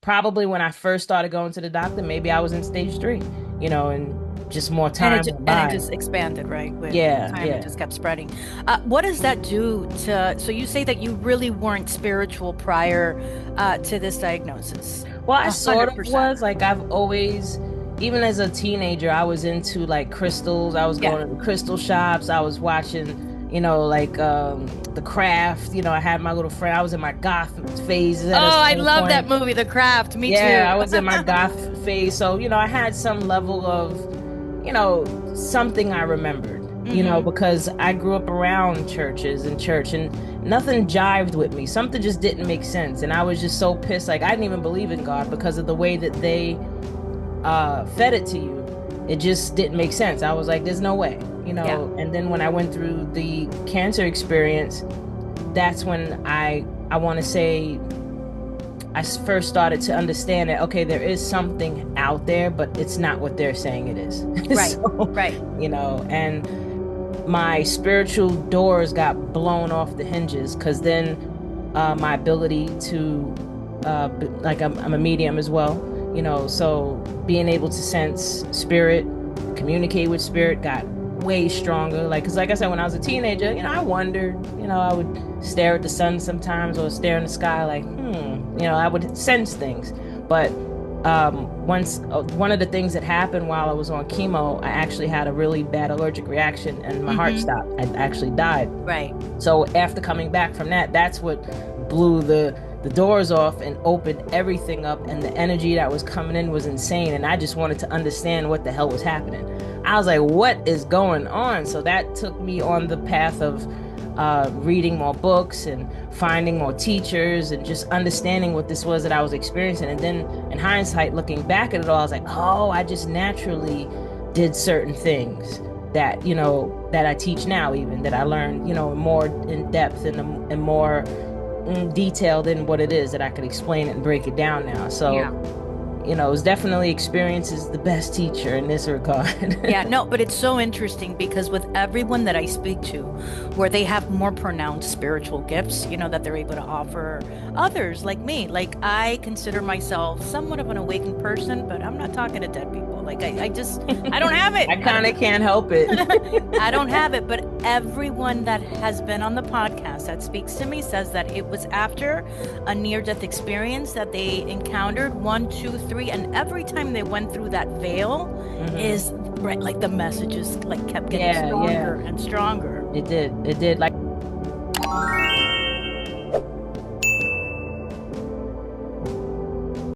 probably when I first started going to the doctor, maybe I was in stage three, and just more And time went it by. just expanded, right? With Yeah, time, it yeah. just kept spreading. What does that do to? So you say that you really weren't spiritual prior to this diagnosis. Well, I A sort hundred of percent. was like I've always, even as a teenager, I was into like crystals. I was Yeah. going to the crystal shops. I was watching, like The Craft. I had my little friend. I was in my goth phase Oh, at I a love that point. movie, The Craft. Me Yeah, too. I was in my goth phase. So, I had some level of, something I remembered, Hmm. because I grew up around churches and church and nothing jived with me. Something just didn't make sense. And I was just so pissed. Like, I didn't even believe in God because of the way that they fed it to you. It just didn't make sense. I was like, there's no way, Yeah. And then when I went through the cancer experience, that's when I want to say first started to understand that, okay, there is something out there, but it's not what they're saying it is. Right. So, Right. and my spiritual doors got blown off the hinges because then my ability to, like, I'm a medium as well, so being able to sense spirit, communicate with spirit got way stronger. Like, because like I said, when I was a teenager, I wondered, I would stare at the sun sometimes or stare in the sky like, I would sense things. But once one of the things that happened while I was on chemo, I actually had a really bad allergic reaction and my heart Hmm. stopped. I actually died. Right. So after coming back from that, that's what blew the doors off and opened everything up. And the energy that was coming in was insane. And I just wanted to understand what the hell was happening. I was like, what is going on? So that took me on the path of reading more books and finding more teachers and just understanding what this was that I was experiencing. And then in hindsight, looking back at it all, I was like, oh, I just naturally did certain things that, that I teach now, even that I learned, more in depth and more detailed in what it is that I could explain it and break it down now. So, Yeah. it was definitely experience is the best teacher in this Yeah, regard. no, but it's so interesting because with everyone that I speak to, where they have more pronounced spiritual gifts, that they're able to offer others like me. Like, I consider myself somewhat of an awakened person, but I'm not talking to dead people. Like, I just, I don't have it. I kind of can't help it. I don't have it, but everyone that has been on the podcast that speaks to me says that it was after a near-death experience that they encountered one, two, three, and every time they went through that veil Hmm. is right, like the messages like kept getting Yeah, yeah, stronger and stronger. it did. It did. Like